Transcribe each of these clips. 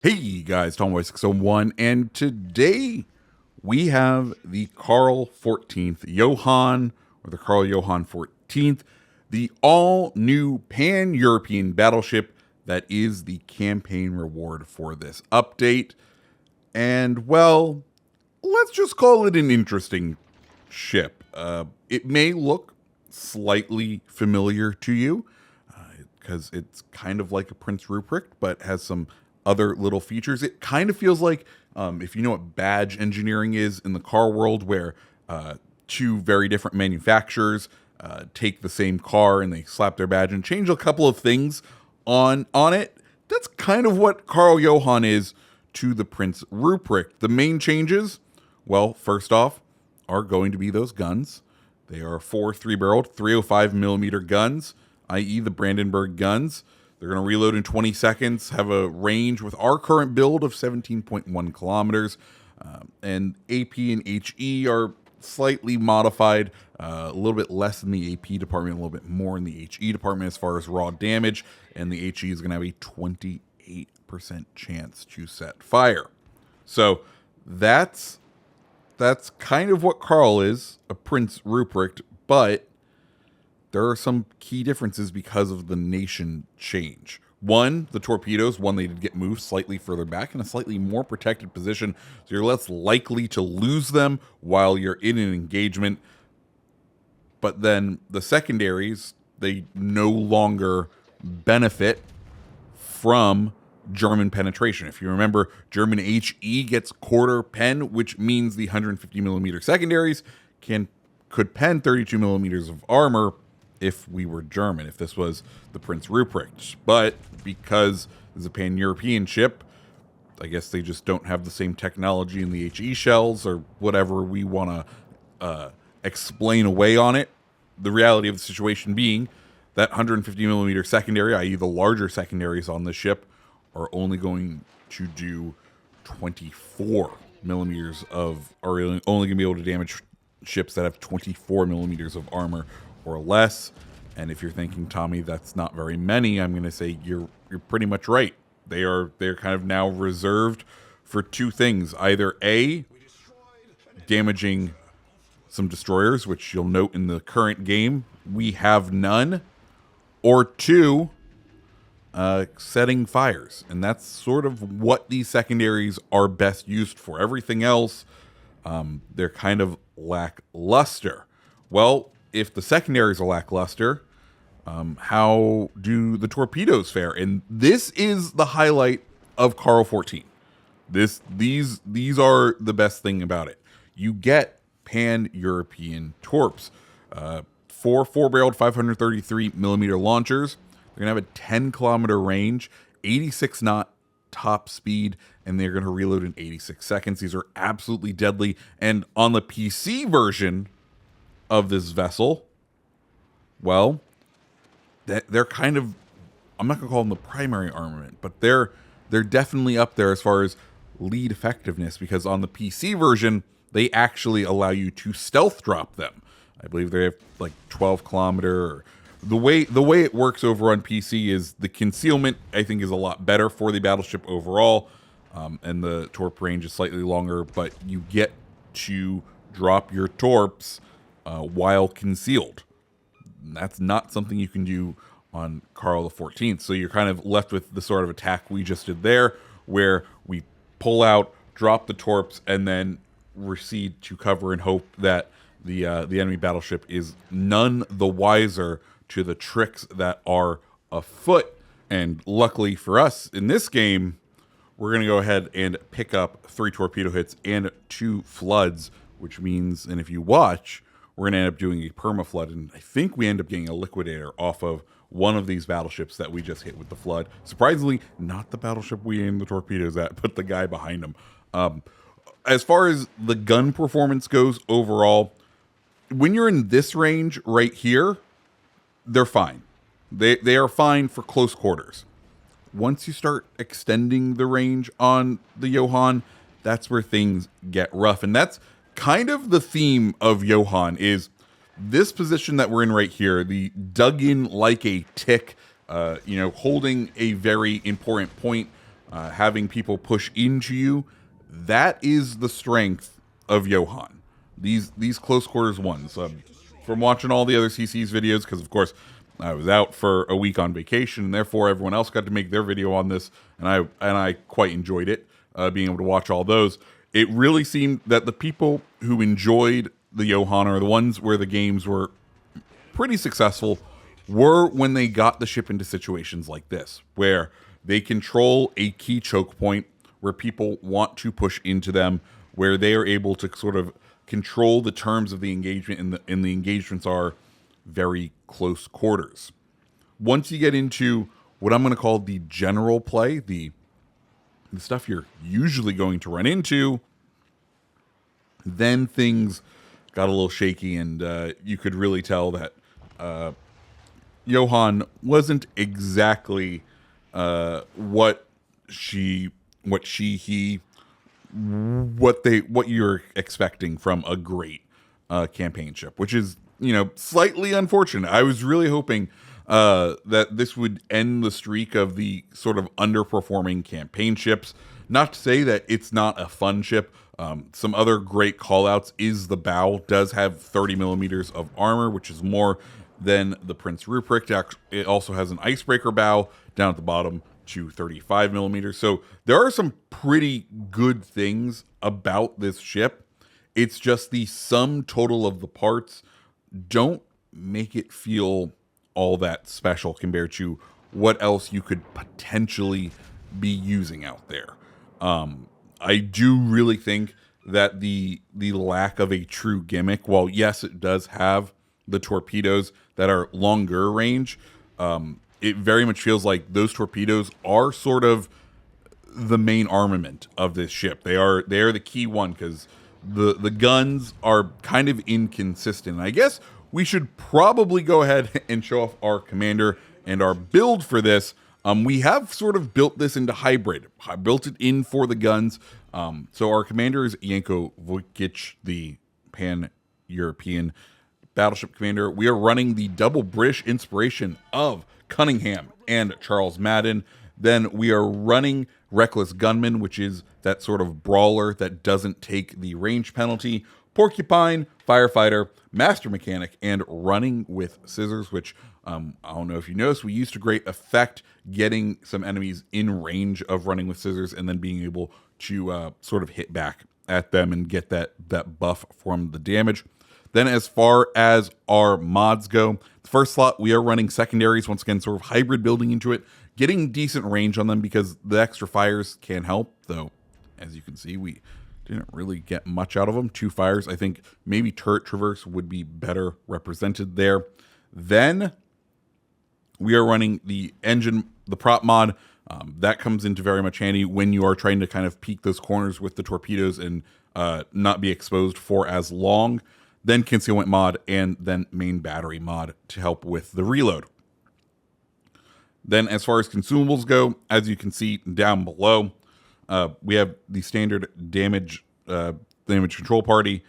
Hey guys, Tomboy601, and today we have the Karl XIV Johan, or the Karl Johan 14th, the all-new pan-European battleship that is the campaign reward for this update. And, well, let's just call it an interesting ship. It may look slightly familiar to you, because it's kind of like a Prince Ruprecht, but has some other little features. It kind of feels like, if you know what badge engineering is in the car world, where two very different manufacturers take the same car and they slap their badge and change a couple of things on it. That's kind of what Karl Johan is to the Prince Ruprecht. The main changes, well, first off, are going to be those guns. They are 4 3-barreled 305 millimeter guns, i.e. the Brandenburg guns. They're going to reload in 20 seconds, have a range with our current build of 17.1 kilometers, and AP and HE are slightly modified, a little bit less in the AP department, a little bit more in the HE department as far as raw damage, and the HE is going to have a 28% chance to set fire. So that's kind of what Karl is, a Prince Ruprecht, but there are some key differences because of the nation change. One, the torpedoes, they did get moved slightly further back in a slightly more protected position, so you're less likely to lose them while you're in an engagement. But then the secondaries, they no longer benefit from German penetration. If you remember, German HE gets quarter pen, which means the 150 millimeter secondaries could pen 32 millimeters of armor if we were German, if this was the Prince Ruprecht. But because it's a pan-European ship, I guess they just don't have the same technology in the HE shells or whatever we want to explain away on it. The reality of the situation being that 150 millimeter secondary, i.e. the larger secondaries on the ship, are only going to do 24 millimeters of, are only going to be able to damage ships that have 24 millimeters of armor or less. And if you're thinking, Tommy, that's not very many, I'm going to say you're pretty much right. They're kind of now reserved for two things: either A, damaging some destroyers, which you'll note in the current game we have none, or two, setting fires. And that's sort of what these secondaries are best used for. Everything else, they're kind of lackluster. Well, if the secondaries are lackluster, how do the torpedoes fare? And this is the highlight of Karl 14. These are the best thing about it. You get pan-European torps. 4 4-barreled 533 millimeter launchers. They're going to have a 10 kilometer range, 86 knot top speed, and they're going to reload in 86 seconds. These are absolutely deadly. And on the PC version of this vessel, well, they're kind of, I'm not going to call them the primary armament, but they're definitely up there as far as lead effectiveness, because on the PC version, they actually allow you to stealth drop them. I believe they have like 12 kilometer. Or the way it works over on PC is the concealment, I think, is a lot better for the battleship overall, and the torp range is slightly longer, but you get to drop your torps while concealed. That's not something you can do on Karl the 14th. So you're kind of left with the sort of attack we just did there, where we pull out, drop the torps, and then recede to cover and hope that the enemy battleship is none the wiser to the tricks that are afoot. And luckily for us in this game, we're going to go ahead and pick up 3 torpedo hits and 2 floods, which means, and if you watch, we're going to end up doing a perma-flood, and I think we end up getting a liquidator off of one of these battleships that we just hit with the flood. Surprisingly, not the battleship we aimed the torpedoes at, but the guy behind him. As far as the gun performance goes overall, when you're in this range right here, they're fine. They are fine for close quarters. Once you start extending the range on the Johan, that's where things get rough. And that's kind of the theme of Johan, is this position that we're in right here, the dug in like a tick, holding a very important point having people push into you. That is the strength of Johan. These close quarters ones. From watching all the other CC's videos, because of course I was out for a week on vacation, and therefore everyone else got to make their video on this, and I quite enjoyed it, being able to watch all those. It really seemed that the people who enjoyed the Johan, or the ones where the games were pretty successful, were when they got the ship into situations like this, where they control a key choke point, where people want to push into them, where they are able to sort of control the terms of the engagement, and the engagements are very close quarters. Once you get into what I'm going to call the general play, the stuff you're usually going to run into, then things got a little shaky, and you could really tell that Johan wasn't exactly what you're expecting from a great campaign ship, which is, slightly unfortunate. I was really hoping that this would end the streak of the sort of underperforming campaign ships. Not to say that it's not a fun ship. Some other great callouts is the bow does have 30 millimeters of armor, which is more than the Prince Rupert. It also has an icebreaker bow down at the bottom to 35 millimeters. So there are some pretty good things about this ship. It's just the sum total of the parts don't make it feel all that special compared to what else you could potentially be using out there. I do really think that the lack of a true gimmick, while yes, it does have the torpedoes that are longer range, it very much feels like those torpedoes are sort of the main armament of this ship. They are the key one, because the guns are kind of inconsistent. And I guess we should probably go ahead and show off our commander and our build for this. We have sort of built this into hybrid. I built it in for the guns. So our commander is Janko Vujicic, the Pan-European battleship commander. We are running the double British inspiration of Cunningham and Charles Madden. Then we are running Reckless Gunman, which is that sort of brawler that doesn't take the range penalty. Porcupine, Firefighter, Master Mechanic, and running with Scissors, which I don't know if you noticed, we used to great effect getting some enemies in range of running with Scissors and then being able to sort of hit back at them and get that buff from the damage. Then as far as our mods go, the first slot, we are running secondaries, once again, sort of hybrid building into it, getting decent range on them because the extra fires can help, though, as you can see, we didn't really get much out of them. 2 fires. I think maybe Turret Traverse would be better represented there. Then we are running the engine, the prop mod. That comes into very much handy when you are trying to kind of peek those corners with the torpedoes and not be exposed for as long. Then concealment mod, and then main battery mod to help with the reload. Then as far as consumables go, as you can see down below, we have the standard damage control party,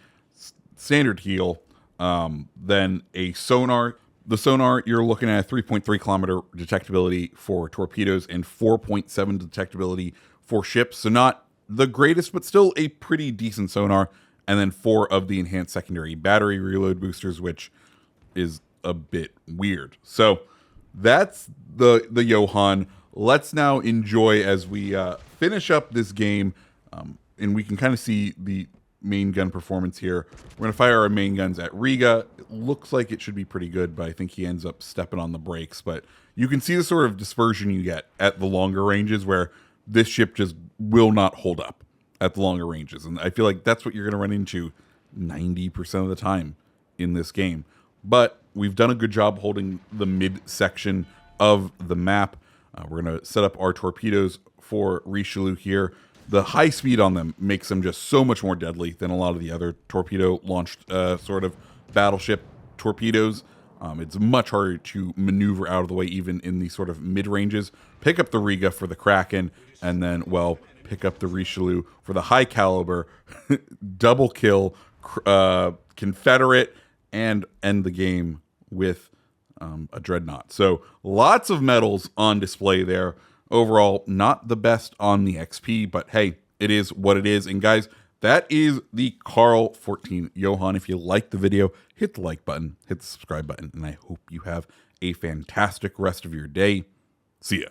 standard heal, then a sonar. The sonar, you're looking at a 3.3 kilometer detectability for torpedoes and 4.7 detectability for ships. So not the greatest, but still a pretty decent sonar. And then 4 of the enhanced secondary battery reload boosters, which is a bit weird. So that's the Johan. Let's now enjoy as we finish up this game, and we can kind of see the main gun performance here. We're going to fire our main guns at Riga. It looks like it should be pretty good, but I think he ends up stepping on the brakes. But you can see the sort of dispersion you get at the longer ranges where this ship just will not hold up at the longer ranges. And I feel like that's what you're going to run into 90% of the time in this game. But we've done a good job holding the mid-section of the map. We're going to set up our torpedoes for Richelieu here. The high speed on them makes them just so much more deadly than a lot of the other torpedo-launched sort of battleship torpedoes. It's much harder to maneuver out of the way, even in the sort of mid-ranges. Pick up the Riga for the Kraken, and then, well, pick up the Richelieu for the high caliber, double kill Confederate, and end the game with a dreadnought. So lots of medals on display there. Overall, not the best on the XP, but hey, it is what it is. And guys, that is the Karl XIV Johan. If you liked the video, hit the like button, hit the subscribe button, and I hope you have a fantastic rest of your day. See ya.